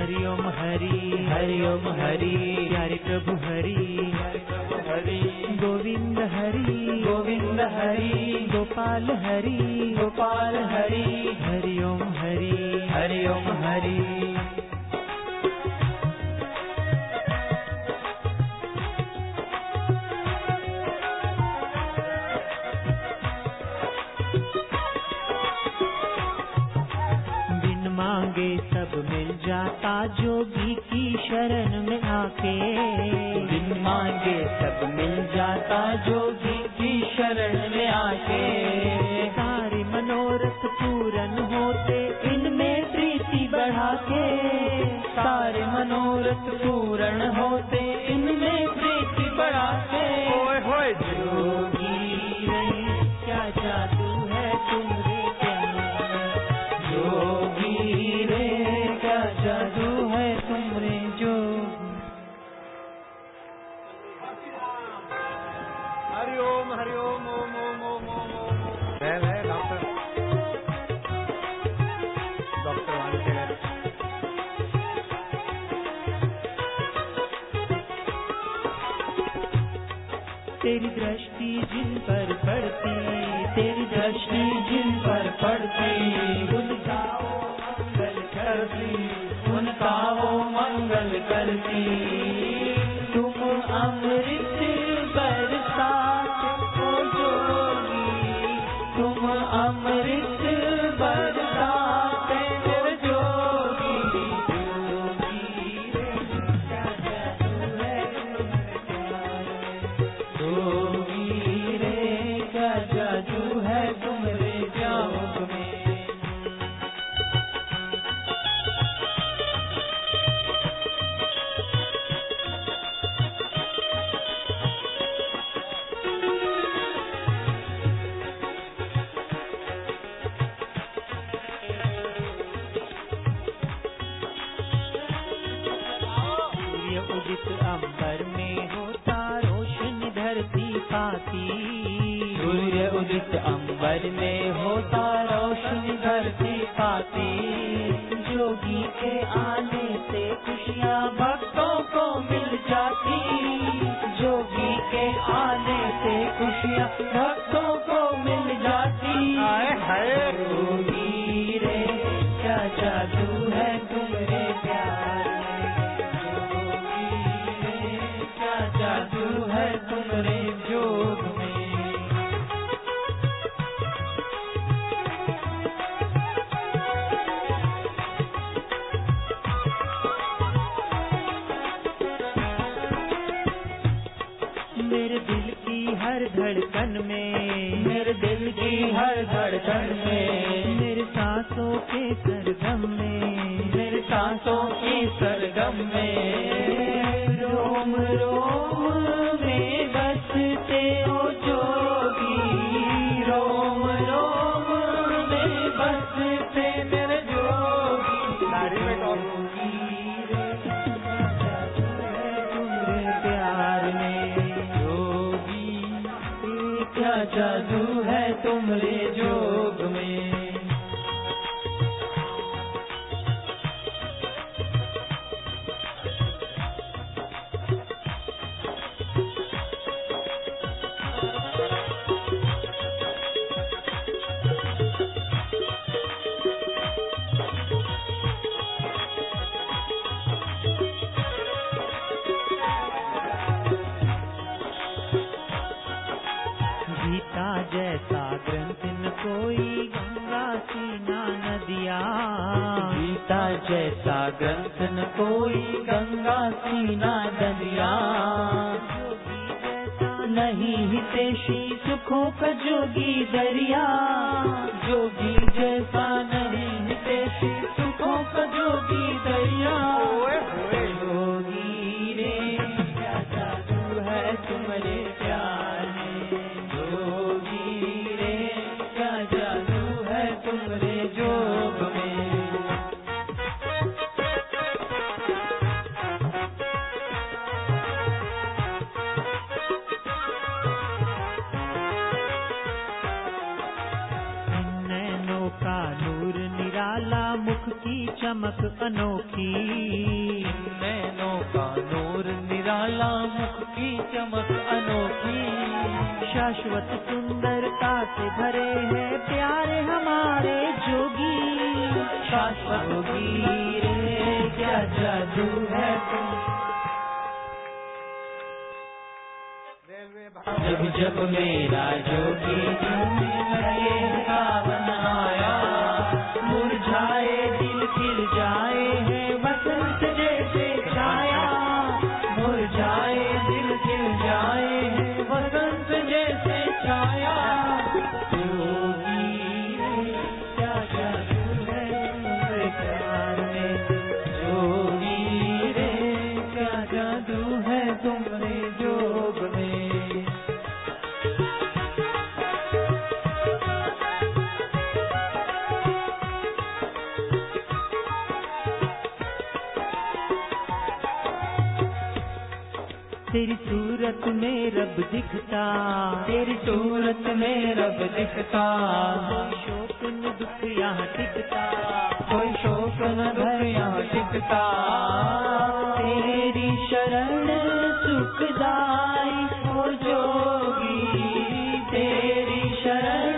हरि ओम हरि, हरि ओम हरि, प्यारे प्रभु हरि, हरि गोविंद हरि, गोविंद हरि, गोपाल हरि, गोपाल हरि, हरि ओम हरि, हरि ओम हरि। मांगे सब मिल जाता जोगी की शरण में आके, बिन मांगे सब मिल जाता जोगी की शरण में आके। सारे मनोरथ पूर्ण होते इनमें प्रीति बढ़ा के, सारे मनोरथ पूर्ण होते इनमें प्रीति बढ़ा के। होए होए जोगी रे क्या जादू है तुमरे प्यार में, जोगी रे क्या जादू है तुमरे जो। हरि ओम हरि ओम ओम ओम ओम ओम ओम। वेल है डॉक्टर वाले तेरी दृष्टि जिन पर पड़ती, तेरी दृष्टि जिन पर पड़ती, उनका वो मंगल करती, उनका वो मंगल करती। तुम अमृत बरसाते हो जोगी, तुम अमृत बरसाते हो जोगी। जोगी रे क्या जादू है जोगी रे क्या जादू है तुमरे जाओग में। सूर्य उदित अंबर में होता रोशनी धरती पाती, सूर्य उदित अंबर में होता रोशनी धरती पाती। जोगी के आने से खुशियाँ भक्तों को मिल जाती, जोगी के आने से खुशियाँ भक्तों को मिल जाती। हाय हाय जोगी रे क्या जादू है तुमरे प्यार में, जोगी रे क्या जादू है तुमरे जोग में। मेरे दिल की हर धड़कन में, मेरे दिल की हर धड़कन में, मेरे सांसों के सरगम में, मेरे सांसों की सरगम में। रोम रोम में बसते हो जोगी, रोम रोम में बसते मेरे जोगी। नारी में कौन तुमरे प्यार में, जोगी क्या जादू है तुमरे जोग में। गीता जैसा ग्रंथ न कोई, गंगा सी ना नदिया, गीता जैसा ग्रंथ न कोई, गंगा सी ना नदिया। जोगी जैसा नहीं हितैषी सुखों का जोगी दरिया, जोगी जैसा नहीं हितैषी सुखों का जोगी दरिया। जोगी रे क्या जादू है तुमरे प्यार में, जोगी रे क्या जादू है तुमरे जोग में। नैनों का नूर निराला, मुख की चमक अनोखी, नैनों का नूर निराला, मुख की चमक अनोखी। शाश्वत सुंदरता से भरे हैं प्यारे हमारे जोगी। शाश्वत जोगी रे क्या जादू है तुम। जब जब मेरा जोगी झूमने लगे, सावन आया, मुरझाए दिल खिल जाए हैं वसंत जैसे छाया। मुरझाए दिल खिल जाए हैं वसंत जैसे छाया। जोगी रे क्या जादू है तुम्हारे प्यार में। जोगी रे क्या जादू है तुमरे जोग में। तेरी सूरत में रब दिखता, तेरी सूरत में रब दिखता। कोई शोक न दुख यहाँ टिकता, कोई शोक न दुख यहाँ टिकता। तेरी शरण सुखदाई ओ जोगी। तेरी शरण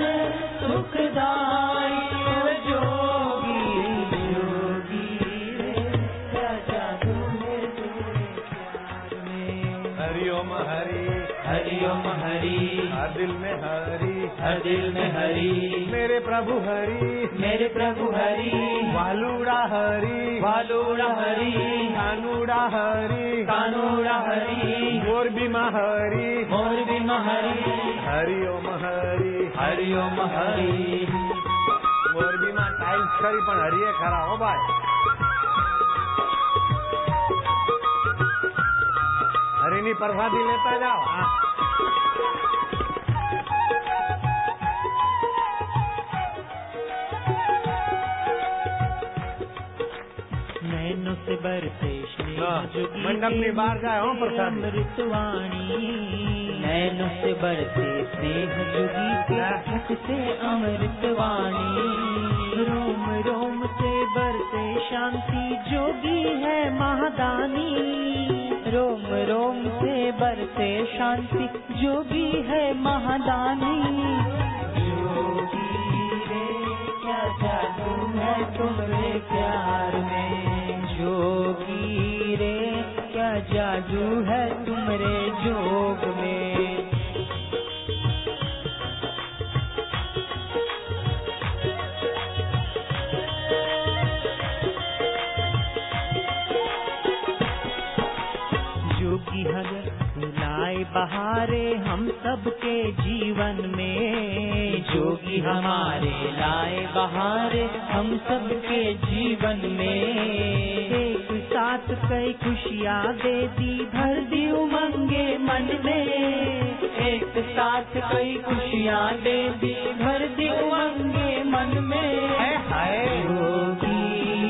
सुखदाई ओ जोगी। जोगी रे क्या जादू है तेरे प्यार में। हरिओम हरि, हरिओम हरि, हर दिल में हरि, हर दिल में हरि। मेरे प्रभु हरि, मेरे प्रभु हरि, वालुड़ा हरि, वालुड़ा हरि, कानूड़ा हरि, कानूड़ा हरि, मोर बीमा हरि, मोर बिमा हरि। हरिओम हरि। हरिओम हरि। મોર બીમાં ટાઇલ્સ ખરી પણ હરિએ ખરા હો ભાઈ। હરિની પ્રસાદી લેતા જાઓ। नैनों से बरसे स्नेह जोगी મંડપ ની બહાર જાય હો પ્રસાદી। अमृतवाणी। नैनों से बरसे स्नेह जोगी के मुख से अमृतवाणी। रोम रोम से बरसे शांति जोगी है महादानी। रोम रोम से बरसे शांति जोगी है महादानी। जोगी रे क्या जादू है तुम्हारे प्यार में। जोगी रे क्या जादू है तुम्हारे जोग में। जोगी हर लाए बहारे हम सबके जीवन में। जोगी हमारे लाए बहारे हम सबके जीवन में। एक साथ कई खुशियाँ दे दी, भर दी उमंगे मन में। एक साथ कई खुशियाँ दे दी, भर दी उमंगे मन में। जोगी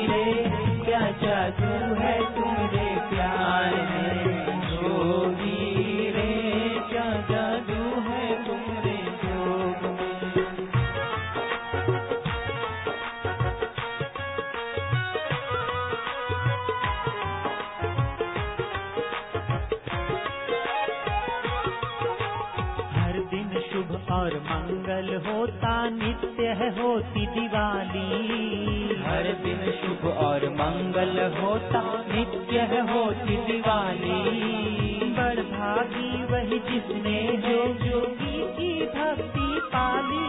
रे क्या जादू है तुम्हारे प्यार में। जोगी रे क्या जादू है तुम्हारे जोग में। हर दिन शुभ और मंगल होता, नित्य है होती दिवाली। हर दिन शुभ और मंगल होता, नित्य है होती दिवाली। बड़भागी वही जिसने जो जोगी की भक्ति पाली।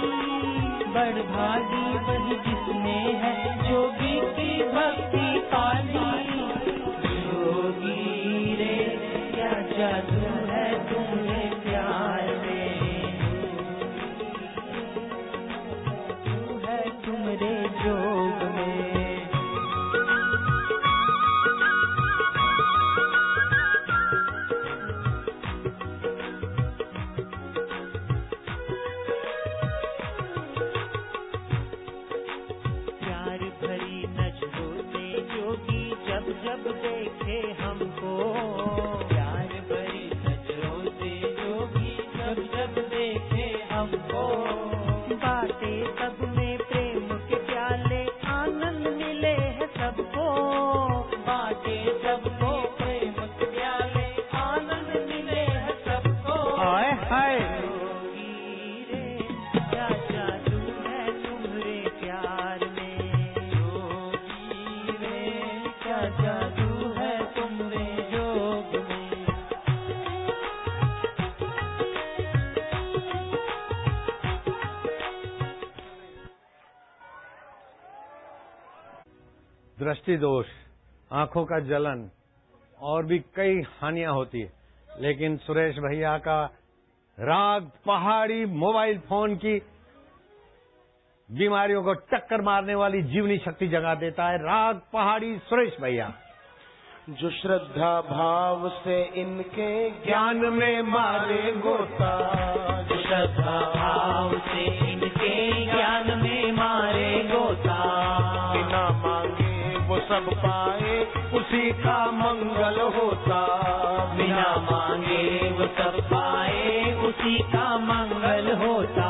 बड़भागी वही जिसने है जोगी की भक्ति पाली। जोगी रे क्या जादू है तुम्हारे प्यार में। जादू है तुम्हारे जोग में। प्यार भरी नजरों से जोगी जब जब देखे हमको। प्यार भरी नजरों से जोगी जब जब देखे हमको। बातें सब में प्रेम के प्याले, आनंद मिले है सबको। जादू है तुम्हारे योग में। दृष्टि दोष, आंखों का जलन और भी कई हानियां होती है, लेकिन सुरेश भैया का राग पहाड़ी मोबाइल फोन की बीमारियों को टक्कर मारने वाली जीवनी शक्ति जगा देता है। राग पहाड़ी सुरेश भैया। जो श्रद्धा भाव से इनके ज्ञान में मारे गोता, जो श्रद्धा भाव से इनके ज्ञान में मारे गोता, बिना मांगे वो सब पाए उसी का मंगल होता, बिना मांगे वो सब पाए उसी का मंगल होता।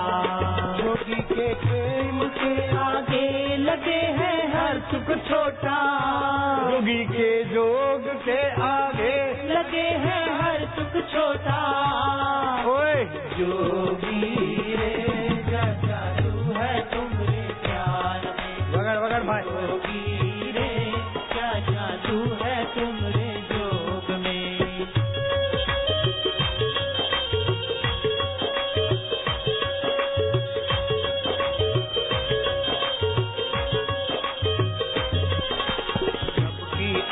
जोगी के प्रेम के आगे लगे हैं हर सुख छोटा, योगी के जोग के आगे लगे हैं हर सुख छोटा। ओए जोगी रे जादू है तुम्हारे प्यार में, वगड़ वगड़ भाई। जोगी रे क्या जादू है तुम्हारे योग में।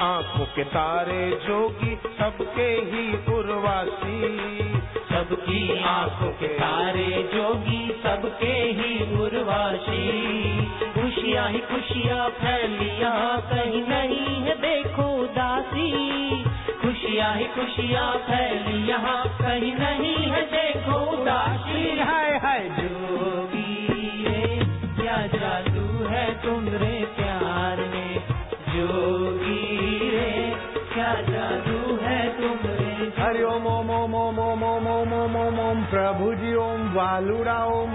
आंखों के तारे जोगी सबके ही उर्वासी, सबकी आंखों के तारे जोगी सबके ही उर्वासी। खुशियाँ ही खुशियाँ फैलियाँ कहीं नहीं है देखो उदासी, खुशियाँ ही खुशियाँ फैलियाँ कहीं नहीं है देखो उदासी। हाय हाय जोगी रे क्या जादू है तुम्हारे प्यार में, जोगी रे क्या जादू है तुम्हारे। हरि ओम ओम ओम ओम ओम ओम ओम ओम ओम ओम प्रभु जी ओम वालुड़ा ओम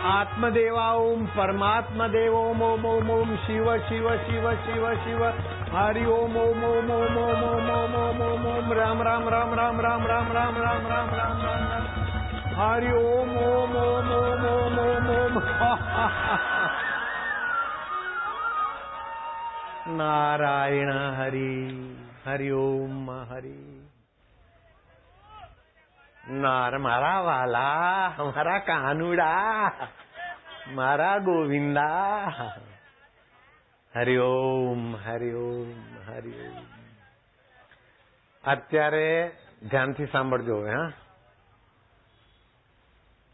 आत्मदेवा ओम परमात्मा देव ओम ओम ओम ओम शिव शिव शिव शिव शिव हरि ओम ओम ओम ओम ओम ओम ओम ओम ओम ओम राम राम राम राम राम राम राम राम राम राम राम हरि ओम ओम ओम ओम ओम ओम ओम नारायण हरि हरि ओम हरि। नार मारा वाला हमारा कानूड़ा मारा गोविंदा। हरि ओम हरि ओम हरि ओम। અત્યારે ધ્યાનથી સાંભળજો હવે હા,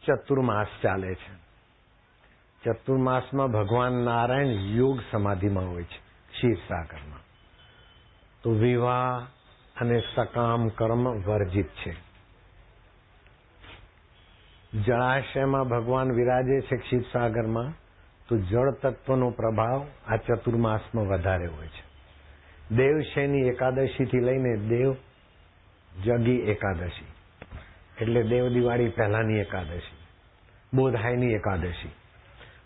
ચતુર્માસ ચાલે છે। ચતુર્માસમાં ભગવાન નારાયણ યોગ સમાધિમાં હોય છે ક્ષીરસાગરમાં, તો વિવાહ અને સકામ કર્મ વર્જિત છે। જળાશયમાં ભગવાન વિરાજે છે ક્ષીરસાગરમાં, તો જળ તત્વનો પ્રભાવ આ ચતુર્માસમાં વધારે હોય છે। દેવશયની એકાદશીથી લઈને દેવ જગી એકાદશી એટલે દેવ દિવાળી પહેલાની એકાદશી, બોધાયની એકાદશી।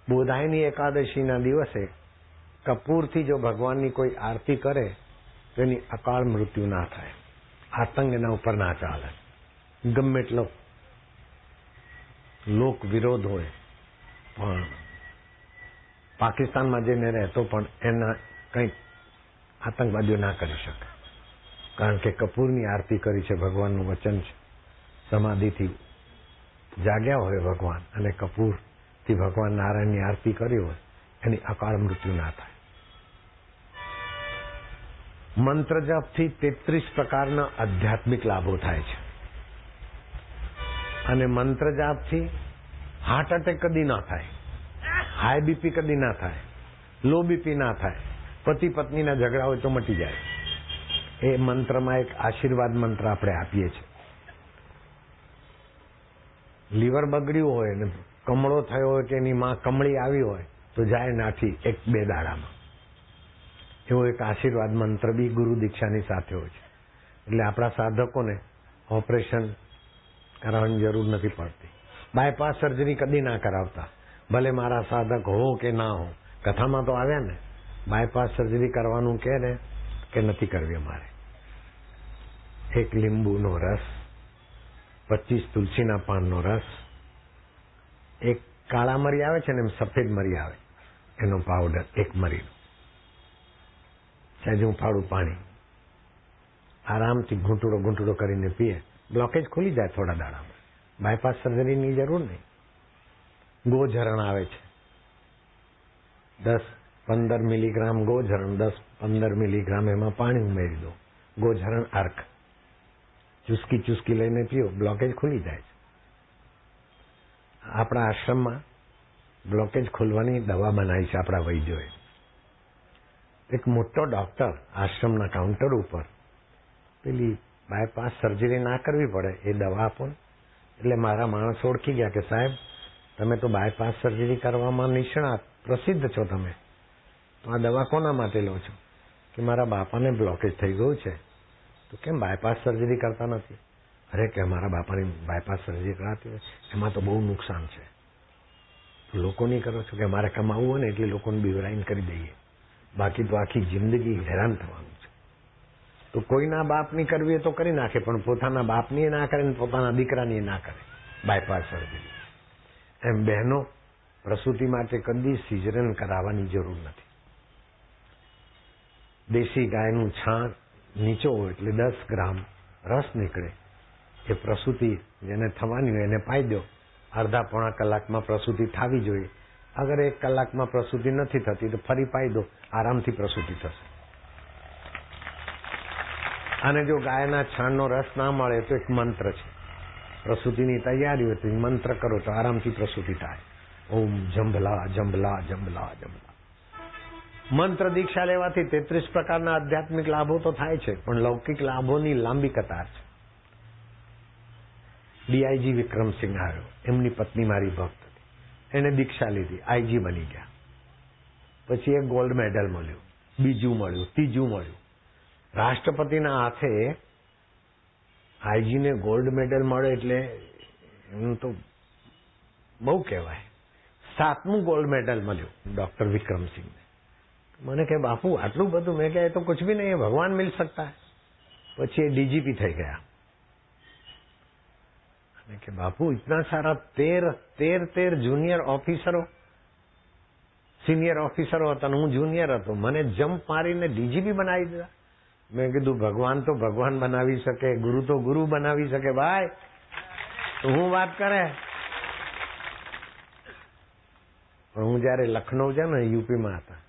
બોધાયની એકાદશીના દિવસે કપૂરથી જો ભગવાનની કોઈ આરતી કરે તો એની અકાળ મૃત્યુ ના થાય, આતંક એના ઉપર ના ચાલે। ગમે એટલો લોક વિરોધ હોય પણ પાકિસ્તાનમાં જઈને રહેતો પણ એના કંઈક આતંકવાદીઓ ના કરી શકે, કારણ કે કપૂરની આરતી કરી છે, ભગવાનનું વચન છે। સમાધિથી જાગ્યા હોય ભગવાન અને કપૂરથી ભગવાન નારાયણની આરતી કરી હોય, એની અકાળ મૃત્યુ ના થાય। મંત્ર જપથી 33 પ્રકારના આધ્યાત્મિક લાભો થાય છે, અને મંત્ર જાપથી હાર્ટ એટેક કદી ના થાય, હાઈ બીપી કદી ના થાય, લો બીપી ના થાય, પતિ પત્નીના ઝઘડા હોય તો મટી જાય। એ મંત્રમાં એક આશીર્વાદ મંત્ર આપણે આપીએ છીએ। લીવર બગડ્યું હોય ને કમળો થયો હોય કે એની માં કમળી આવી હોય તો જાય નાથી 1-2 દાડામાં। એવો એક આશીર્વાદ મંત્ર બી ગુરુ દીક્ષાની સાથે હોય છે, એટલે આપણા સાધકોને ઓપરેશન કરાવવાની જરૂર નથી પડતી। બાયપાસ સર્જરી કદી ના કરાવતા, ભલે મારા સાધક હો કે ના હો। કથામાં તો આવ્યા ને, બાયપાસ સર્જરી કરવાનું કે ને કે નથી કરવી અમારે। 1 લીંબુનો રસ, 25 તુલસીના પાનનો રસ, 1 કાળા મરી આવે છે ને એમ સફેદ મરી આવે એનો પાવડર, 1 મરીનો, સહેજ હુંફાળું પાણી આરામથી ઘૂંટડો કરીને પીએ, બ્લોકેજ ખુલી જાય થોડા દાડામાં. બાયપાસ સર્જરીની જરૂર નહીં. ગોઝરણ આવે છે, 10-15 મિલીગ્રામ ગોઝરણ, 10-15 મિલીગ્રામ એમાં પાણી ઉમેરી દો. ગોઝરણ અર્ક ચુસ્કી લઈને પીઓ, બ્લોકેજ ખુલી જાય છે. આપણા આશ્રમમાં બ્લોકેજ ખોલવાની દવા બનાવી છે આપણા વૈદ્યોએ. એક મોટો ડોક્ટર આશ્રમના કાઉન્ટર ઉપર પેલી બાયપાસ સર્જરી ના કરવી પડે એ દવા આપો ને. એટલે મારા માણસો ઓળખી ગયા કે સાહેબ તમે તો બાયપાસ સર્જરી કરવામાં નિષ્ણાત, પ્રસિદ્ધ છો તમે, તો આ દવા કોના માટે લો છો? કે મારા બાપાને બ્લોકેજ થઈ ગયું છે, તો કેમ બાયપાસ સર્જરી કરતા નથી? અરે કે અમારા બાપાની બાયપાસ સર્જરી કરાતી હોય એમાં તો બહુ નુકસાન છે, તો લોકો નહીં કરો છો? કે મારે કમાવવું હોય ને એટલે લોકોને બીવરાઈન કરી દઈએ, બાકી તો આખી જિંદગી હેરાન થવાનું છે. તો કોઈના બાપની કરવી તો કરી નાખે, પણ પોતાના બાપની ના કરે ને પોતાના દીકરાની ના કરે બાયપાસ સર્જરી. એમ બહેનો પ્રસૂતિ માટે કદી સિઝેરિયન કરાવવાની જરૂર નથી. દેશી ગાયનું છાણ નીચોવો એટલે 10 ગ્રામ રસ નીકળે, એ પ્રસૂતિ જેને થવાની હોય એને પાઈ દો. અડધા-પોણા કલાકમાં પ્રસૂતિ થવી જોઈએ. અગર 1 કલાકમાં પ્રસૂતિ નથી થતી તો ફરી પાઈ દો, આરામથી પ્રસૂતિ થશે. અને જો ગાયના છાણનો રસ ના મળે તો એક મંત્ર છે, પ્રસૂતિની તૈયારી હોય તો મંત્ર કરો તો આરામથી પ્રસૂતિ થાય. ઓમ જંભલા જંભલા જંભલા જંભલા. મંત્ર દીક્ષા લેવાથી 33 પ્રકારના આધ્યાત્મિક લાભો તો થાય છે, પણ લૌકિક લાભોની લાંબી કતાર છે. ડીઆઈજી વિક્રમસિંહ આવ્યો, એમની પત્ની મારી ભક્ત હતી, એને દીક્ષા લીધી, આઈજી બની ગયા. પછી એક ગોલ્ડ મેડલ મળ્યું, બીજું મળ્યું, ત્રીજું મળ્યું. રાષ્ટ્રપતિના હાથે આઈજીને ગોલ્ડ મેડલ મળે એટલે એમ તો બહુ કહેવાય. 7મું ગોલ્ડ મેડલ મળ્યું ડોક્ટર વિક્રમસિંહને. મને કે બાપુ આટલું બધું? મેં કહ્યા એ તો કુછ ભી નહીં, ભગવાન મિલ सकता है. પછી એ ડીજીપી થઈ ગયા. અને કે બાપુ ઇતના સારા 13 જુનિયર ઓફિસરો, સિનિયર ઓફિસરો હતા, હું જુનિયર હતો, મને જમ્પ મારીને ડીજીપી બનાવી દીધા. મેં કીધું ભગવાન તો ભગવાન બનાવી શકે, ગુરુ તો ગુરુ બનાવી શકે ભાઈ, તો હું વાત કરે. પણ હું જયારે લખનૌ છે ને યુપીમાં હતા,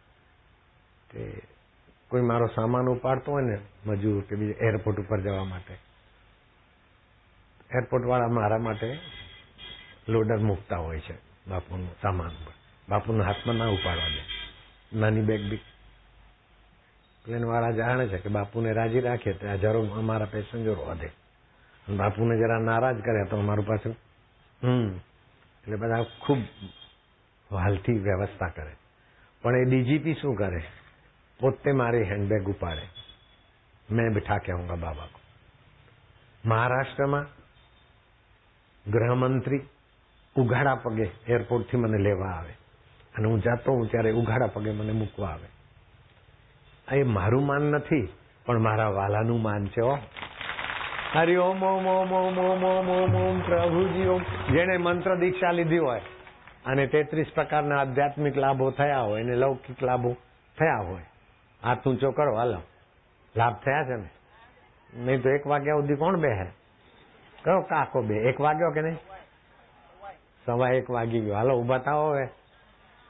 કે કોઈ મારો સામાન ઉપાડતો હોય ને મજૂર કે બીજે એરપોર્ટ ઉપર જવા માટે, એરપોર્ટ વાળા મારા માટે લોડર મૂકતા હોય છે બાપુનું સામાન ઉપર. બાપુના હાથમાં ના ઉપાડવા દે, નાની બેગ બી. પ્લેન વાળા જાણે છે કે બાપુને રાજી રાખીએ તો હજારો અમારા પેસેન્જરો વધે, બાપુને જરા નારાજ કરે તો અમારું પાછું એટલે બધા ખૂબ વાલથી વ્યવસ્થા કરે. પણ એ ડીજીપી શું કરે? પોતે મારી હેન્ડબેગ ઉપાડે, મેં બિઠા કે આઉંગા બાબા કો. મહારાષ્ટ્રમાં ગૃહમંત્રી ઉઘાડા પગે એરપોર્ટથી મને લેવા આવે, અને હું જાતો હું ત્યારે ઉઘાડા પગે મને મૂકવા આવે. એ મારું માન નથી, પણ મારા વાલાનું માન છે. હરિ ઓમ ઓમ ઓમ ઓમ ઓમ ઓમ ઓમ ઓમ પ્રભુજી ઓમ. જેને મંત્ર દીક્ષા લીધી હોય અને 33 પ્રકારના આધ્યાત્મિક લાભો થયા હોય અને લૌકિક લાભો થયા હોય, હાથ ઊંચો કરો, હાલો, લાભ થયા છે ને? નહીં તો 1 વાગ્યા સુધી કોણ બેહે? કયો કાકો બે? 1 વાગ્યો કે નહીં? 1:15 વાગી ગયો, હાલો ઉભા થાઓ. હવે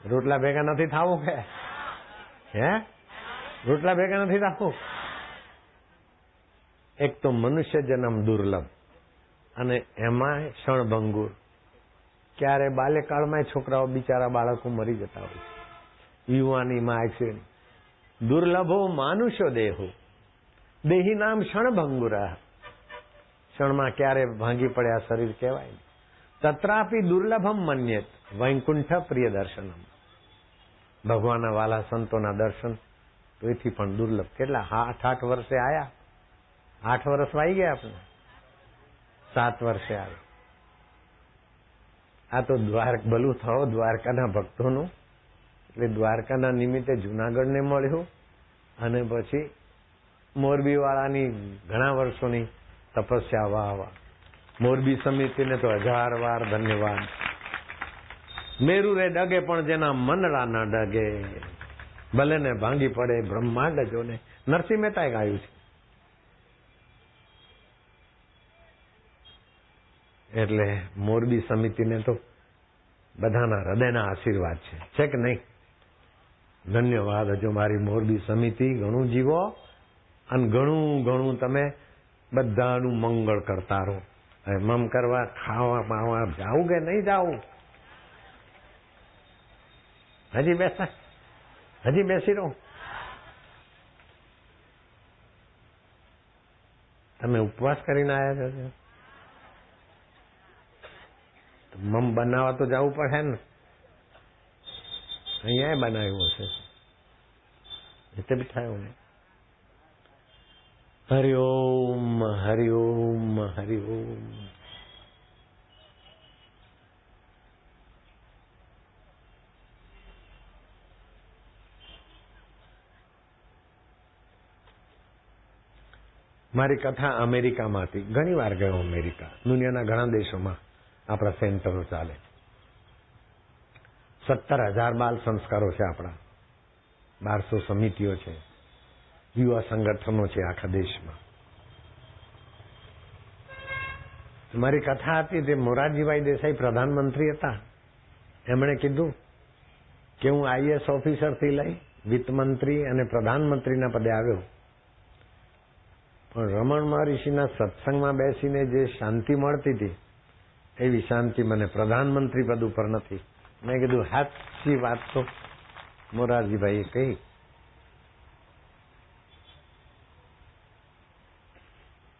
રોટલા ભેગા નથી થવું કે? હે, રોટલા ભેગા નથી થવું? એક તો મનુષ્ય જન્મ દુર્લભ, અને એમાં ક્ષણભંગુર. ક્યારે બાલ્યકાળમાં છોકરાઓ બિચારા બાળકો મરી જતા હોય છે, યુવાનીમાં એક્સિડન્ટ. દુર્લભો માનુષ્યો દેહો, દેહી નામ ક્ષણભંગુર. ક્ષણમાં ક્યારે ભાંગી પડ્યા શરીર કહેવાય. તત્રાપી દુર્લભમ મન્યેત વૈકુંઠ પ્રિય દર્શનમ. ભગવાનના વાલા સંતોના દર્શન તો એથી પણ દુર્લભ. કેટલા 8 વર્ષે આયા? 8 વર્ષ વાઈ ગયા આપણે, 7 વર્ષે આવે. આ તો ભલું થયો દ્વારકાના ભક્તોનું. એટલે દ્વારકાના નિમિત્તે જુનાગઢને મળ્યું, અને પછી મોરબી વાળાની ઘણા વર્ષોની તપસ્યા. વાહ વાહ, મોરબી સમિતિને તો 1000 વાર ધન્યવાદ. મેરુ રે ડગે પણ જેના મનડા ન ડગે. ભલે ને ભાંગી પડે બ્રહ્માંડ જો ને. નરસિંહ મહેતાએ ગાયું છે. એટલે મોરબી સમિતિને તો બધાના હૃદયના આશીર્વાદ છે કે નહીં? ધન્યવાદ. હજુ મારી મોરબી સમિતિ ઘણું જીવો અને ઘણું તમે બધાનું મંગળ કરતા રહો. મમ કરવા ખાવા પાવા જાવું કે નહીં જાવું? હજી બેસી રહો. તમે ઉપવાસ કરીને આવ્યા છો? મમ બનાવવા તો જવું પડે ને. અહીંયા બનાવ્યું હશે એટલે બી થાય ને. હરિઓમ હરિઓમ હરિઓમ. મારી કથા અમેરિકામાં હતી. ઘણી વાર ગયો અમેરિકા. દુનિયાના ઘણા દેશોમાં આપણા સેન્ટરો ચાલે. 17,000 બાલ સંસ્કારો છે આપણા. 1200 સમિતિઓ છે, યુવા સંગઠનો છે આખા દેશમાં. મારી કથા હતી તે મોરારજીભાઈ દેસાઈ પ્રધાનમંત્રી હતા. એમણે કીધું કે હું આઈએસ ઓફિસરથી લઈ વિત્તમંત્રી અને પ્રધાનમંત્રીના પદે આવ્યો, પણ રમણ મહર્ષિના સત્સંગમાં બેસીને જે શાંતિ મળતી હતી એવી શાંતિ મને પ્રધાનમંત્રી પદ ઉપર નથી. મેં કીધું સાચી વાત તો મોરારજીભાઈએ કહી.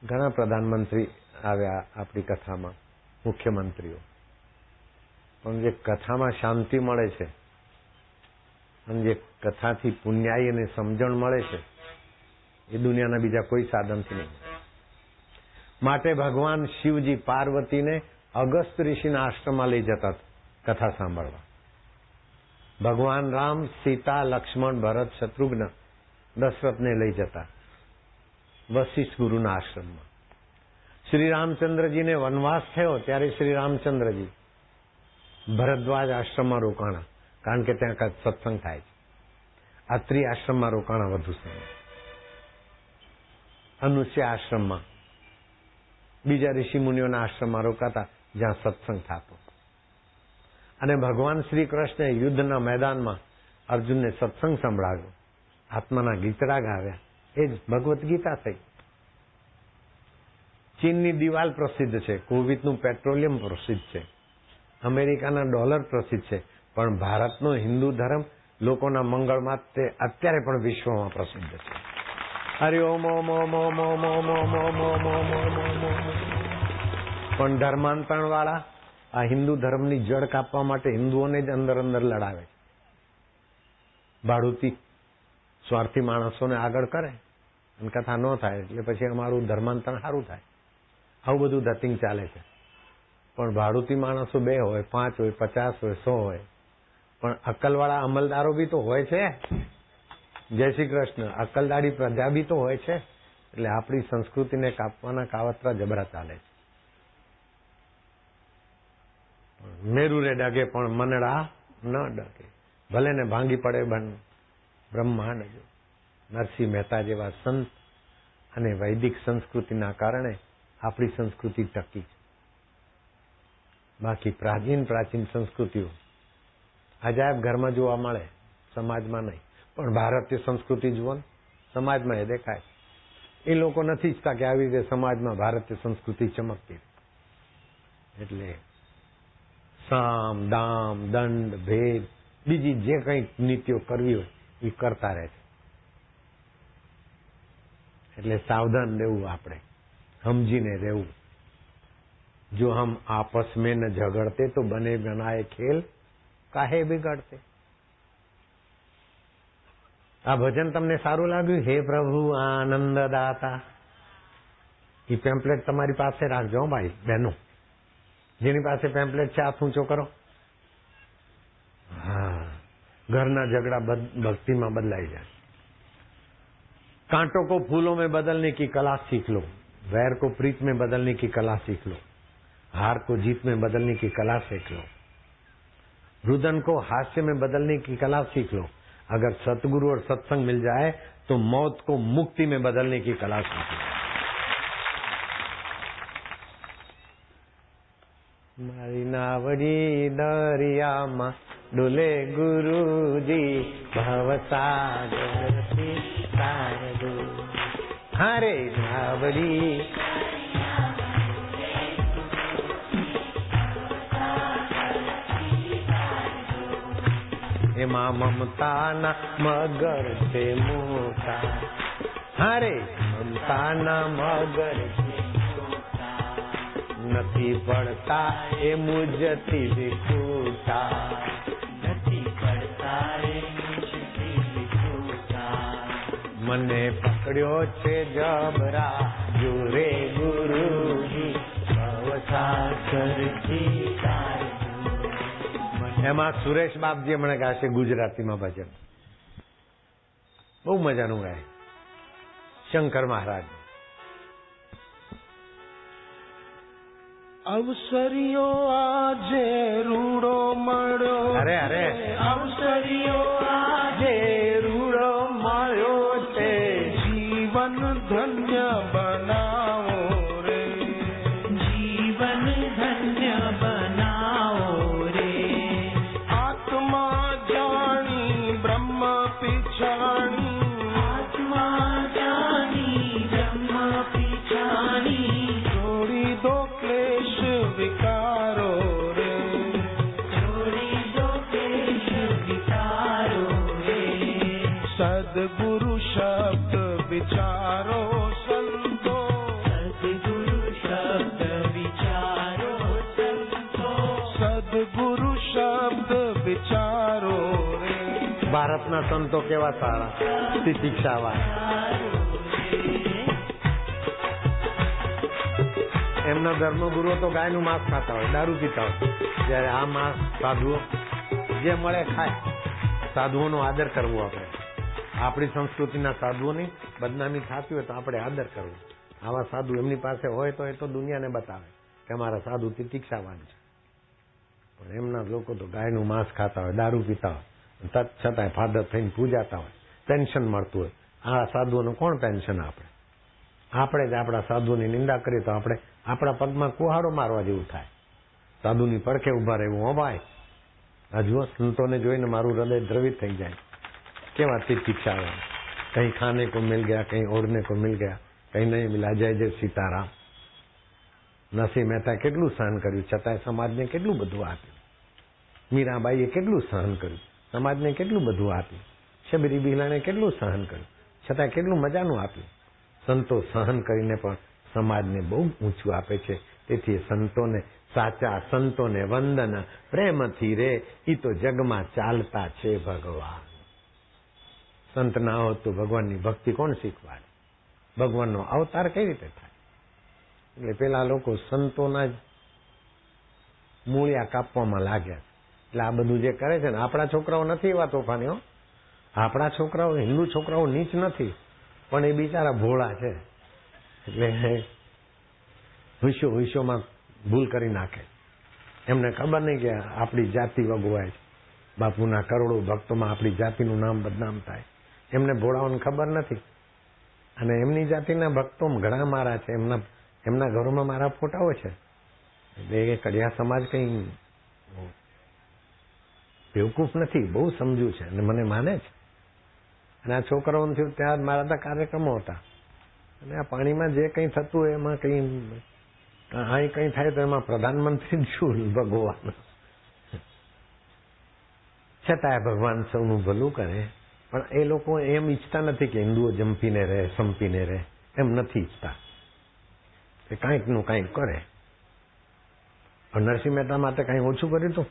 ઘણા પ્રધાનમંત્રી આવ્યા આપણી કથામાં, મુખ્યમંત્રીઓ, પણ જે કથામાં શાંતિ મળે છે અને જે કથાથી પુણ્યાય અને સમજણ મળે છે એ દુનિયાના બીજા કોઈ સાધનથી નહીં. માટે ભગવાન શિવજી પાર્વતીને અગસ્ત ઋષિના આશ્રમમાં લઈ જતા કથા સાંભળવા. ભગવાન રામ સીતા લક્ષ્મણ ભરત શત્રુઘ્ન દશરથને લઈ જતા વશિષ્ઠ ગુરુના આશ્રમમાં. શ્રી રામચંદ્રજીને વનવાસ થયો ત્યારે શ્રી રામચંદ્રજી ભરદ્વાજ આશ્રમમાં રોકાણા, કારણ કે ત્યાં સત્સંગ થાય છે. અત્રિ આશ્રમમાં રોકાણા વધુ સમય. અનુષ્ય આશ્રમમાં, બીજા ઋષિ મુનિઓના આશ્રમમાં રોકાતા જ્યાં સત્સંગ થતો. અને ભગવાન શ્રી કૃષ્ણે યુદ્ધના મેદાનમાં અર્જુનને સત્સંગ સંભળાવ્યો, આત્માના ગીતડા ગાવ્યા. એ જ ભગવદ્ ગીતા થઈ. ચીનની દિવાલ પ્રસિદ્ધ છે, કુવૈતનું પેટ્રોલિયમ પ્રસિદ્ધ છે, અમેરિકાના ડોલર પ્રસિદ્ધ છે, પણ ભારતનો હિન્દુ ધર્મ લોકોના મંગળ માટે અત્યારે પણ વિશ્વમાં પ્રસિદ્ધ છે. હરિ ઓમ ઓમ ઓમ ઓમ ઓમ ઓમ ઓમ ઓમ ઓમ ઓમ ઓમ ઓમ. પણ ધર્માંતરણ વાળા આ હિન્દુ ધર્મની જડ કાપવા માટે હિન્દુઓને જ અંદર અંદર લડાવે છે. ભાડુતી સ્વાર્થી માણસોને આગળ કરે અને કથા ન થાય એટલે પછી અમારું ધર્માંતરણ સારું થાય. આવું બધું ધતિંગ ચાલે છે. પણ ભાડુતી માણસો 2 હોય, 5 હોય, 50 હોય, 100 હોય, પણ અક્કલવાળા અમલદારો બી તો હોય છે. જય શ્રી કૃષ્ણ. અક્કલદારી પ્રજા બી તો હોય છે. એટલે આપણી સંસ્કૃતિને કાપવાના કાવતરા જબરા ચાલે છે. મેરુને ડગે પણ મનડા ન ડગે. ભલે ને ભાંગી પડે બ્રહ્માંડ જો. નરસિંહ મહેતા જેવા સંત અને વૈદિક સંસ્કૃતિના કારણે આપણી સંસ્કૃતિ ટકી છે. બાકી પ્રાચીન સંસ્કૃતિઓ અજાયબ ઘરમાં જોવા મળે, સમાજમાં નહીં. પણ ભારતીય સંસ્કૃતિ જુઓ ને, સમાજમાં એ દેખાય. એ લોકો નથી ઈચ્છતા કે આવી રીતે સમાજમાં ભારતીય સંસ્કૃતિ ચમકતી. એટલે સામ દામ દંડ ભેદ બીજી જે કંઈ નીતિઓ કરવી હોય એ કરતા રહે છે. એટલે સાવધાન રહેવું, આપણે સમજીને રહેવું. જો હમ આપસ में न झगड़ते तो बने बनाए खेल काहे बिगड़ते. આ ભજન તમને સારું લાગ્યું? હે પ્રભુ આનંદદાતા. એ પેમ્પલેટ તમારી પાસે રાખજો ભાઈ બહેનો. જેની પાસે પેમ્પલેટ છે હાથ ઊંચો કરો. હા, ઘરના ઝઘડા ભક્તિમાં બદલાઈ જાય. कांटों को फूलों में बदलने की कला सीख लो, वैर को प्रीत में बदलने की कला सीख लो, हार को जीत में बदलने की कला सीख लो, रुदन को हास्य में बदलने की कला सीख लो, अगर सतगुरु और सत्संग मिल जाए तो मौत को मुक्ति में बदलने की कला सीखी। मारी नावड़ी दरियामा डोले गुरुजी भवसागर से तार दो। हरे नावड़ी एमा ममताना मगर से मोटा। हरे ममताना मगर નથી પડતા એ મુજથી વિખૂટા। નથી પડતા એ મુજથી વિખૂટા। મને પકડ્યો છે જબરા જોરે ગુરુજી ભવસાગરથી તાર દો। એમાં સુરેશ બાપજી મને ગાશે ગુજરાતીમાં ભજન, બહુ મજાનું ગાય શંકર મહારાજ। અવસરીઓ આજે રૂડો મળ્યો। અરે અરે અવસરીઓ આજે રૂડો મળ્યો છે। જીવન ધન્ય બનાવો રે। જીવન ધન્ય બનાવો રે। આત્મા જાણી બ્રહ્મ પીછાણી। આત્મા જાણી બ્રહ્મ પીછાણી। છોડી દો ક્લેશ વિકારો રે। છોડી દો ક્લેશ વિકારો રે। સદગુરુ શબ્દ વિચારો સંતો। સદગુરુ શબ્દ વિચારો સંતો। સદગુરુ શબ્દ વિચારો રે। ભારતના સંતો કેવા સારા, તિતિક્ષાવાન। એમના ધર્મગુરુઓ તો ગાયનું માંસ ખાતા હોય, દારૂ પીતા હોય, જ્યારે આ માંસ સાધુઓ જે મળે ખાય। સાધુઓનો આદર કરવો આપણે, આપણી સંસ્કૃતિના સાધુઓની બદનામી થતી હોય તો આપણે આદર કરવો। આવા સાધુ એમની પાસે હોય તો એ તો દુનિયાને બતાવે કે અમારા સાધુ તિતિક્ષાવાન છે, પણ એમના લોકો તો ગાયનું માંસ ખાતા હોય, દારૂ પીતા હોય, તત છતાંય ફાધર થઈને પૂજાતા હોય, પેન્શન મળતું હોય। આ સાધુઓનું કોણ પેન્શન આપે? આપણે જ આપણા સાધુની નિંદા કરીએ તો આપણે આપણા પગમાં કુહાડો મારવા જેવું થાય। સાધુની પડખે ઉભા રહેવું। હો ભાઈ, આ જુઓ સંતોને જોઈને મારું હૃદય દ્રવિત થઈ જાય। કેવા તિતિક્ષા આવે, કहीं खाने को मिल गया, कहीं ओढ़ने को मिल गया, कहीं नहीं मिला, जय जय सीताराम। નરસિંહ મહેતા કેટલું સહન કર્યું, છતાંય સમાજને કેટલું બધું આપ્યું। મીરાબાઈએ કેટલું સહન કર્યું, સમાજને કેટલું બધું આપ્યું। શબરી બિલાણે કેટલું સહન કર્યું, છતાંય કેટલું મજાનું આપ્યું। સંતો સહન કરીને પણ સમાજને બહુ ઊંચું આપે છે। તેથી સંતોને, સાચા સંતોને વંદન પ્રેમથી રે, ઈ તો જગમાં ચાલતા છે ભગવાન। સંત ના હોત તો ભગવાનની ભક્તિ કોણ શીખવાડે? ભગવાનનો અવતાર કઈ રીતે થાય? એટલે પેલા લોકો સંતોના જ મૂળિયા કાપવામાં લાગ્યા। એટલે આ બધું જે કરે છે ને, આપણા છોકરાઓ નથી એવા તોફાની હો। આપણા છોકરાઓ, હિન્દુ છોકરાઓ નીચ નથી, પણ એ બિચારા ભોળા છે। એટલે હુસ્યોમાં ભૂલ કરી નાખે। એમને ખબર નહીં કે આપણી જાતિ વગવાય છે, બાપુના કરોડો ભક્તોમાં આપણી જાતિનું નામ બદનામ થાય। એમને ભોળાઓને ખબર નથી, અને એમની જાતિના ભક્તો ઘણા મારા છે, એમના ઘરોમાં મારા ફોટાઓ છે। એટલે એ કડિયા સમાજ કઈ બેવકૂફ નથી, બહુ સમજુ છે અને મને માને છે। અને આ છોકરાઓને થયું ત્યાં મારા તો કાર્યક્રમો હતા, અને આ પાણીમાં જે કંઈ થતું હોય એમાં કંઈ અહીં કંઈ થાય તો એમાં પ્રધાનમંત્રી શું ભગવાન। છતાંય ભગવાન સૌનું ભલું કરે, પણ એ લોકો એમ ઈચ્છતા નથી કે હિન્દુઓ જંપીને રહે, સંપીને રહે, એમ નથી ઈચ્છતા કે કાંઈક નું કાંઈક કરે। પણ નરસિંહ મહેતા માટે કાંઈ ઓછું કર્યું હતું?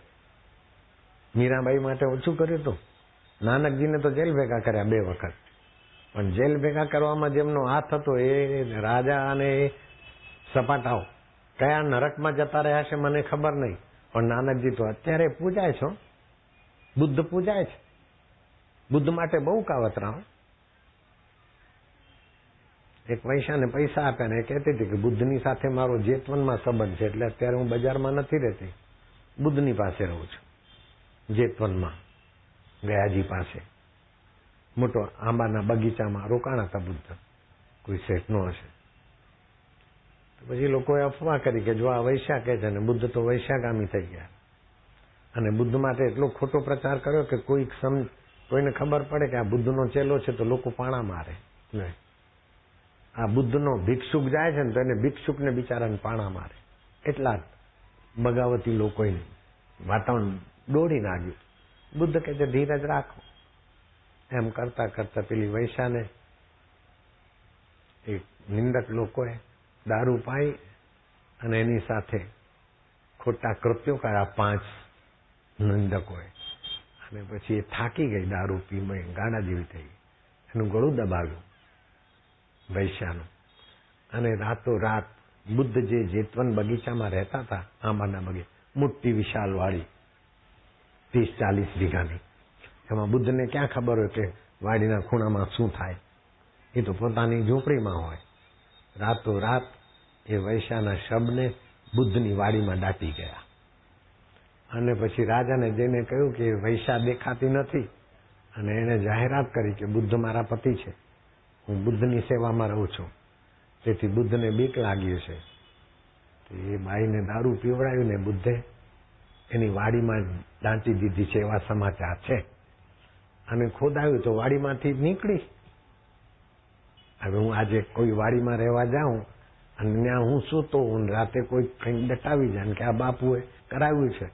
મીરાબાઈ માટે ઓછું કર્યું હતું? નાનકજીને તો જેલ ભેગા કર્યા 2 વખત, પણ જેલ ભેગા કરવામાં જેમનો હાથ હતો એ રાજા અને એ સપાટાઓ કયા નરકમાં જતા રહ્યા છે મને ખબર નહીં, પણ નાનકજી તો અત્યારે પૂજાય છે, બુદ્ધ પૂજાય છે। બુદ્ધ માટે બહુ કાવતરા। એક વૈશાને પૈસા આપ્યા ને એ કહેતી હતી કે બુદ્ધની સાથે મારો જેતવનમાં સંબંધ છે, એટલે અત્યારે હું બજારમાં નથી રહેતી, બુદ્ધની પાસે રહું છું, જેતવનમાં ગયાજી પાસે। મોટો આંબાના બગીચામાં રોકાણા હતા બુદ્ધ, કોઈ શેઠનો હશે. પછી લોકોએ અફવા કરી કે જો આ વૈશ્યા કહે છે, અને બુદ્ધ તો વૈશ્યાગામી થઈ ગયા. અને બુદ્ધ માટે એટલો ખોટો પ્રચાર કર્યો કે કોઈને ખબર પડે કે આ બુદ્ધનો ચેલો છે તો લોકો પાણા મારે. નહીં, આ બુદ્ધનો ભિક્ષુક જાય છે ને તો એને ભિક્ષુકને બિચારાને પાણા મારે. એટલા બગાવતી લોકોએ વાતાવરણ દોડી નાખ્યું. બુદ્ધ કહે છે ધીરજ રાખો. એમ કરતા કરતા પેલી વૈશ્યાને એક નિંદક લોકોએ દારૂ પાઈ અને એની સાથે ખોટા કૃત્યો કર્યા 5 નિંદકોએ. અને પછી એ થાકી ગઈ, દારૂ પી ગાડા જેવી થઈ, એનું ગળું દબાવ્યું વૈશ્યાનું. અને રાતોરાત બુદ્ધ જે જેતવન બગીચામાં રહેતા હતા, આંબાના બગીચા, મોટી વિશાળ વાડી 30-40 વીઘાની, એમાં બુદ્ધને ક્યાં ખબર હોય કે વાડીના ખૂણામાં શું થાય? એ તો પોતાની ઝૂંપડીમાં હોય. રાતોરાત એ વૈશ્યાના શબને બુદ્ધની વાડીમાં દાટી ગયા. અને પછી રાજાને જઈને કહ્યું કે વૈશ્યા દેખાતી નથી, અને એને જાહેરાત કરી કે બુદ્ધ મારા પતિ છે, હું બુદ્ધની સેવામાં રહું છું. તેથી બુદ્ધને બીક લાગ્યું છે. તો એ બાઈને દારૂ પીવડાવ્યું ને બુદ્ધે એની વાડીમાં દાટી દીધી છે, એવા સમાચાર છે. અને ખોદાયું તો વાડીમાંથી નીકળી. હવે હું આજે કોઈ વાડીમાં રહેવા જાઉં અને ત્યાં હું સૂતો હું, રાતે કોઈ કંઈક દટાવી જાય કે આ બાપુએ કરાવ્યું છે,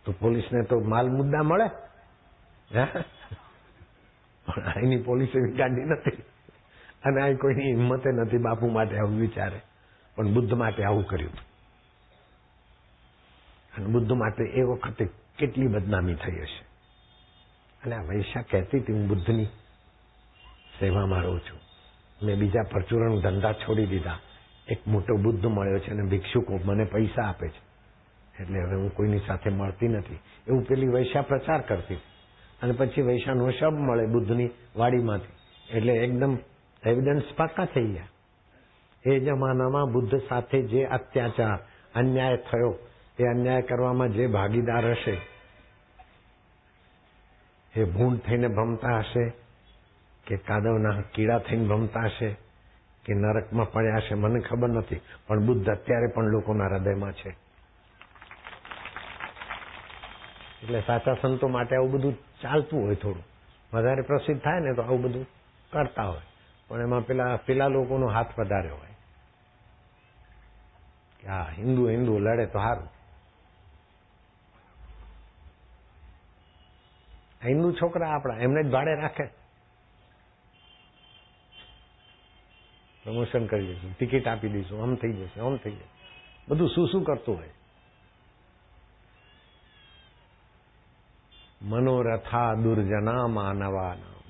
તો પોલીસને તો માલ મુદ્દા મળે. પણ અહીંની પોલીસ એવી ગાંડી નથી, અને અહીં કોઈની હિંમતે નથી બાપુ માટે આવું વિચારે. પણ બુદ્ધ માટે આવું કર્યું. અને બુદ્ધ માટે એ વખતે કેટલી બદનામી થઈ હશે. અને આ વૈશ્યા કહેતી હતી હું બુદ્ધની સેવામાં રહું છું, મેં બીજા પરચુરણ ધંધા છોડી દીધા, એક મોટો બુદ્ધ મળ્યો છે અને ભિક્ષુકો મને પૈસા આપે છે, એટલે હવે હું કોઈની સાથે મળતી નથી, એવું પેલી વૈશ્યા પ્રચાર કરતી. અને પછી વૈશ્યાનો શબ મળે બુદ્ધની વાડીમાંથી, એટલે એકદમ એવિડન્સ પાકા થઈ ગયા. એ જમાનામાં બુદ્ધ સાથે જે અત્યાચાર અન્યાય થયો, એ અન્યાય કરવામાં જે ભાગીદાર હશે એ ભૂંડ થઈને ભમતા હશે, કે કાદવના કીડા થઈને ભમતા હશે, કે નરકમાં પડ્યા હશે, મને ખબર નથી. પણ બુદ્ધ અત્યારે પણ લોકોના હૃદયમાં છે. એટલે સાચા સંતો માટે આવું બધું ચાલતું હોય, થોડું વધારે પ્રસિદ્ધ થાય ને તો આવું બધું કરતા હોય. પણ એમાં પેલા લોકોનો હાથ વધારે હોય કે હા હિન્દુ લડે તો સારું. હિન્દુ છોકરા આપણા એમને જ ભાડે રાખે, પ્રમોશન કરી દઈશું, ટિકિટ આપી દઈશું, આમ થઈ જશે, આમ થઈ જશે, બધું શું કરતું હોય. મનોરથા દુર્જના માનવા નામ.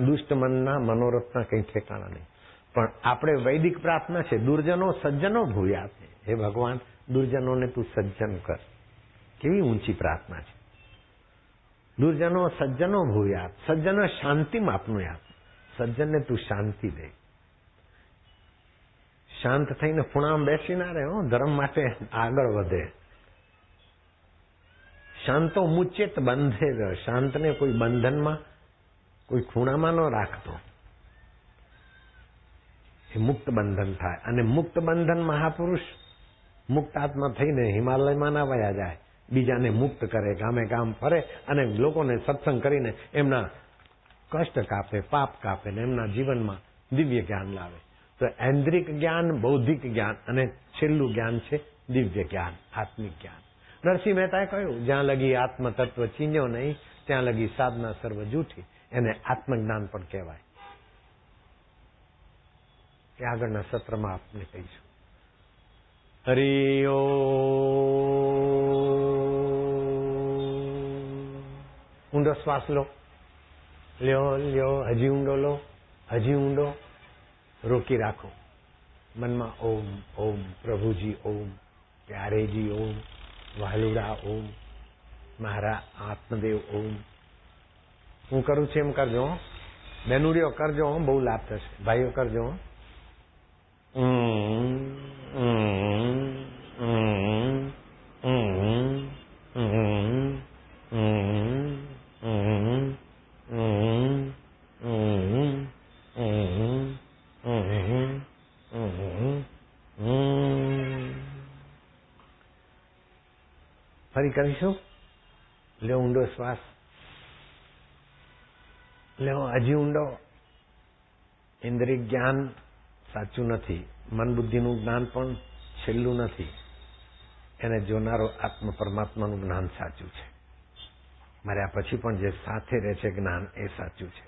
દુષ્ટ મનના મનોરથના કંઈ ઠેકાણા નહીં. પણ આપણે વૈદિક પ્રાર્થના છે દુર્જનો સજ્જનો ભૂયા છે. હે ભગવાન, દુર્જનોને તું સજ્જન કર. કેવી ઊંચી પ્રાર્થના છે. દુર્જનો સજ્જનો ભૂયા, સજ્જનો શાંતિમાં આપનું યાદ, સજ્જનને તું શાંતિ દે. શાંત થઈને ખૂણામાં બેસી ના રહે, ધર્મ માટે આગળ વધે. શાંતો મુચેત બંધે રહ. શાંતને કોઈ બંધનમાં કોઈ ખૂણામાં ન રાખતો, એ મુક્ત બંધન થાય. અને મુક્ત બંધન મહાપુરુષ મુક્ત આત્મા થઈને હિમાલયમાં ના વયા જાય, બીજાને મુક્ત કરે, ગામે ગામ ફરે અને લોકોને સત્સંગ કરીને એમના કષ્ટ કાપે, પાપ કાપે ને એમના જીવનમાં દિવ્ય જ્ઞાન લાવે. તો ઐન્દ્રિક જ્ઞાન, બૌદ્ધિક જ્ઞાન અને છેલ્લું જ્ઞાન છે દિવ્ય જ્ઞાન, આત્મિક જ્ઞાન. નરસિંહ મહેતાએ કહ્યું જ્યાં લગી આત્મ તત્વ ચીન્યો નહીં ત્યાં લગી સાધના સર્વ જૂઠી. એને આત્મજ્ઞાન પણ કહેવાય. એ આગળના સત્રમાં આપને કહીશું. હરિ ઊંડો શ્વાસ લો, લ્યો, હજી ઊંડો લો, હજી ઊંડો. રોકી રાખો. મનમાં ઓમ ઓમ, પ્રભુજી ઓમ, પ્યારેજી ઓમ, વાલુડા ઓમ, મારા આત્મદેવ ઓમ. હું કરું છું એમ કરજો. બેનુડીઓ કરજો, બહુ લાભ થશે. ભાઈઓ કરજો. Mm-hmm. કરીશું. લ્યો ઊંડો શ્વાસ લ્યો, હજી ઊંડો. ઇન્દ્રિય જ્ઞાન સાચું નથી, મન બુદ્ધિનું જ્ઞાન પણ છેલ્લું નથી. એને જોનારો આત્મ પરમાત્માનું જ્ઞાન સાચું છે. માર્યા પછી પણ જે સાથે રહે છે જ્ઞાન એ સાચું છે.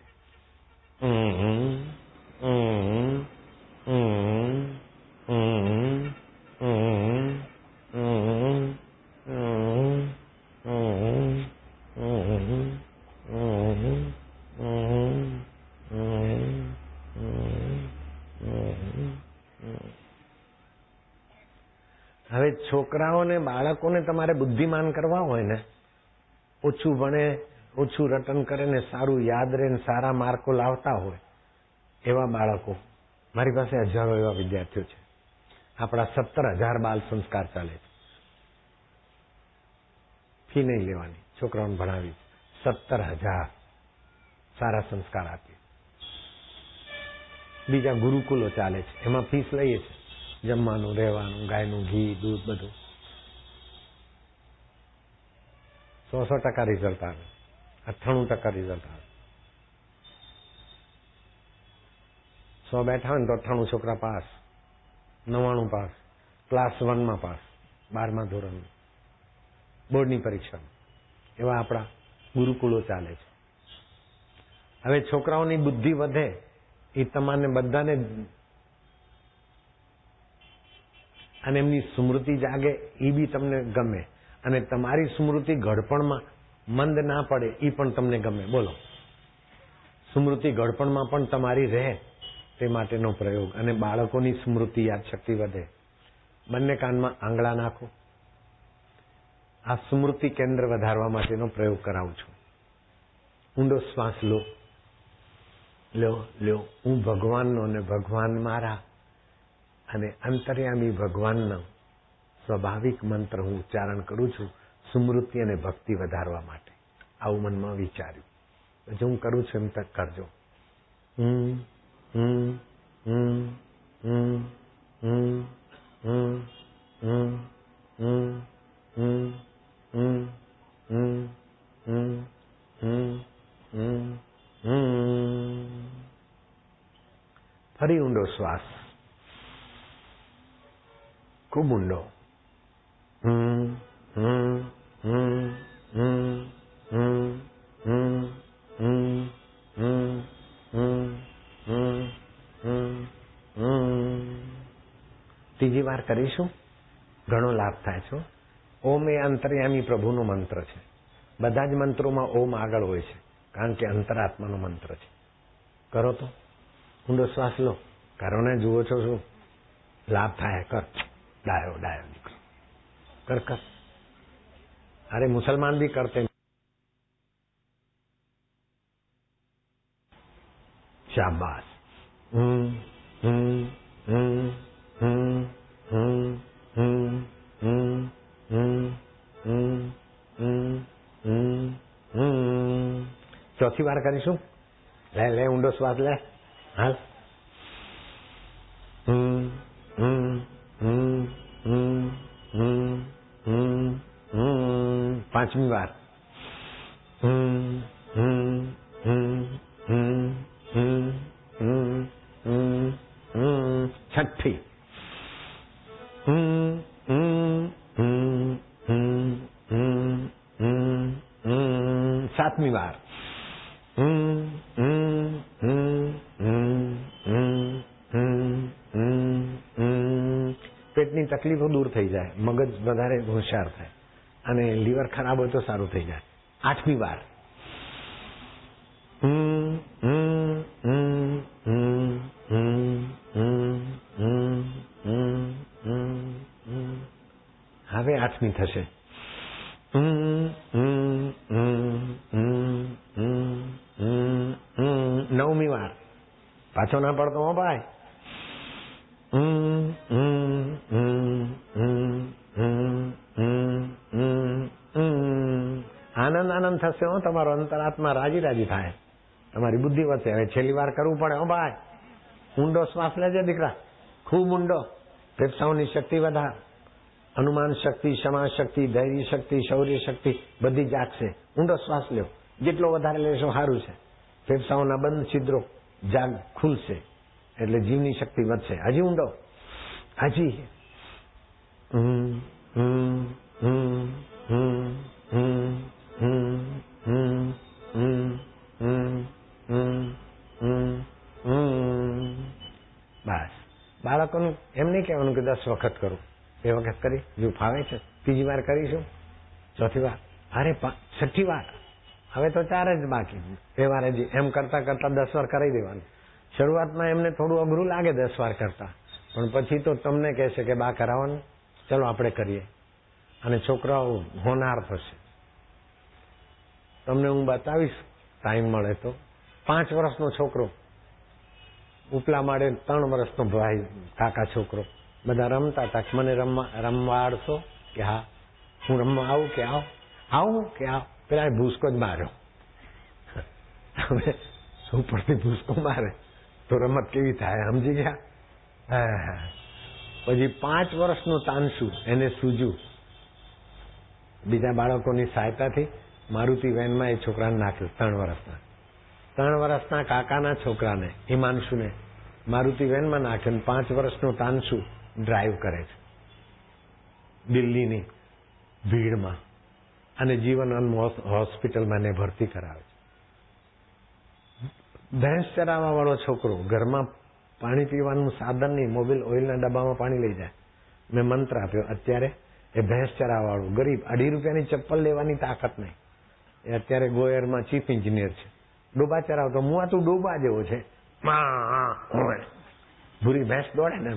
હવે છોકરાઓને બાળકોને તમારે બુદ્ધિમાન કરવા હોય ને, ઓછું ભણે, ઓછું રટન કરે ને સારું યાદ રહે ને સારા માર્કો લાવતા હોય એવા બાળકો, મારી પાસે હજારો એવા વિદ્યાર્થીઓ છે. આપણા 17,000 બાલ સંસ્કાર ચાલે છે. ફી નહીં લેવાની, છોકરાઓને ભણાવી 17,000 સારા સંસ્કાર આપીએ. બીજા ગુરુકુલો ચાલે છે, એમાં ફીસ લઈએ છીએ, જમવાનું, રહેવાનું, ગાયનું ઘી, દૂધ, બધું. 100% રિઝલ્ટ આવે, 98% રિઝલ્ટ આવે. 100 બેઠા હોય ને તો 98 છોકરા પાસ, 99 પાસ, ક્લાસ 1 માં પાસ, 12મા ધોરણમાં, બોર્ડની પરીક્ષામાં. એવા આપણા ગુરુકુળો ચાલે છે. હવે છોકરાઓની બુદ્ધિ વધે એ તમારે બધાને, અને એમની સ્મૃતિ જાગે એ બી તમને ગમે, અને તમારી સ્મૃતિ ઘડપણમાં મંદ ના પડે એ પણ તમને ગમે. બોલો, સ્મૃતિ ઘડપણમાં પણ તમારી રહે તે માટેનો પ્રયોગ. અને બાળકોની સ્મૃતિ યાદશક્તિ વધે. બંને કાનમાં આંગળા નાખો. આ સ્મૃતિ કેન્દ્ર વધારવા માટેનો પ્રયોગ કરાવું છું. ઊંડો શ્વાસ લો, લ્યો લ્યો. હું ભગવાનનો અને ભગવાન મારા અને અંતર્યામી ભગવાનનો સ્વાભાવિક મંત્ર હું ઉચ્ચારણ કરું છું સ્મૃતિ અને ભક્તિ વધારવા માટે. આવું મનમાં વિચાર્યું. પછી હું કરું છું એમ તક કરજો. ફરી ઊંડો શ્વાસ, ખૂબ ઊંડો. ત્રીજી વાર કરીશું, ઘણો લાભ થાય છે. ઓમ એ અંતર્યામી પ્રભુનો મંત્ર છે. બધા જ મંત્રોમાં ઓમ આગળ હોય છે, કારણ કે અંતરાત્માનો મંત્ર છે. કરો તો ઊંડો શ્વાસ લો. કરો ને, જુઓ છો શું લાભ થાય. કર, ડાયો ડાયો નીકળો, કર કર. અરે મુસલમાન भी करते हैं. शाबाश. ચોથી વાર કરીશું. લે લે ઊંડો શ્વાસ લે. હાલ. પાંચમી વાર. છઠ્ઠી. સાતમી વાર. પેટની તકલીફો દૂર થઈ જાય, મગજ વધારે હોશિયાર થાય, અને લીવર ખરાબ હોય તો સારું થઈ જાય. આઠમી વાર. હવે આઠમી થશે. નવમી વાર. પાછો ના પડતો હો ભાઈ. આનંદ આનંદ થશે હો, તમારો અંતરાત્મા રાજી રાજી થાય, તમારી બુદ્ધિ વધશે. હવે છેલ્લી વાર કરવું પડે હો ભાઈ. ઊંડો શ્વાસ લેજે દીકરા, ખૂબ ઊંડો. ફેફસાઓની શક્તિ વધાર. અનુમાન શક્તિ, ક્ષમા શક્તિ, ધૈર્ય શક્તિ, શૌર્ય શક્તિ બધી જાગશે. ઊંડો શ્વાસ લ્યો. જેટલો વધારે લેશો સારું છે. ફેફસાઓના બંધ છિદ્રો જાગ ખુલશે એટલે જીવની શક્તિ વધશે. હજી ઊંડો, હજી બસ. બાળકોનું એમ નહીં કહેવાનું કે 10 વખત કરું, 2 વખત કરી, જો ફાવે છે 3જી વાર કરીશું, 4થી વાર, અરે 6ઠ્ઠી વાર, હવે તો 4 જ બાકી, 2 વાર હજી. એમ કરતા કરતા 10 વાર કરી દેવાનું. શરૂઆતમાં એમને થોડું અઘરું લાગે 10 વાર કરતા, પણ પછી તો તમને કહેશે કે બા કરાવવાનું, ચલો આપણે કરીએ. અને છોકરાઓ હોનાર થશે. તમને હું બતાવીશ ટાઈમ મળે તો. 5 વર્ષનો છોકરો ઉપલા માળે, 3 વર્ષનો ભાઈ કાકા છોકરો, બધા રમતા હતા. મને રમવા આડશો કે હા, હું રમવા આવું કે આવું કે આવ. પેલા ભૂસકો જ માર્યો. હવે ઉપરથી ભૂસકો મારે તો રમત કેવી થાય, સમજી ગયા? પછી 5 વર્ષનો તાનસુ એને સૂજ્યું. બીજા બાળકોની સહાયતાથી મારુતિ વેનમાં એ છોકરાને નાખ્યો. 3 વર્ષના 3 વર્ષના કાકાના છોકરાને હિમાંશુને મારુતિ વેનમાં નાખ્યો. 5 વર્ષનો તાનસુ ડ્રાઈવ કરે છે દિલ્હીની ભીડમાં, અને જીવન હોસ્પિટલમાં એને ભરતી કરાવે છે. ભેંસ ચરાવવા વાળો છોકરો ઘરમાં પાણી પીવાનું સાધન નહીં, મોબાઈલ ઓઇલના ડબ્બામાં પાણી લઈ જાય. મેં મંત્ર આપ્યો. અત્યારે એ ભેંસ ચરાવવા વાળો ગરીબ, 2.5 રૂપિયાની ચપ્પલ લેવાની તાકાત નહીં, એ અત્યારે ગોયરમાં ચીફ એન્જિનિયર છે. ડોબા ચરાવતો, મુઆ તું ડોબા જેવો છે. ભૂરી ભેંસ દોડે ને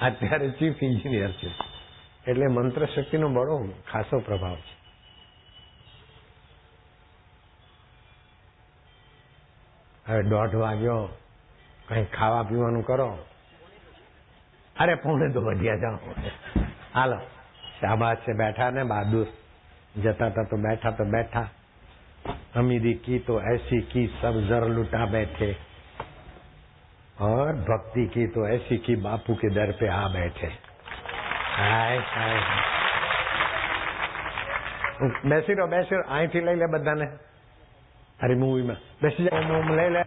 અત્યારે ચીફ એન્જિનિયર છે. એટલે મંત્ર શક્તિનો બડો ખાસો પ્રભાવ છે. હવે 1:30 વાગ્યો, કઈ ખાવા પીવાનું કરો. અરે 1:45 વાગ્યા જાઓ. હાલો, શાબાશ છે. બેઠા ને બહાદુર, જતા હતા તો બેઠા. अमीरी की तो ऐसी की सब जर लुटा बैठे, और भक्ति की तो ऐसी की बापू के दर पे आ बैठे. બેસી રહો અહીંથી લઈ લે બધાને. અરે મૂવીમાં બેસી જાઓ, મોમ લઈ લે.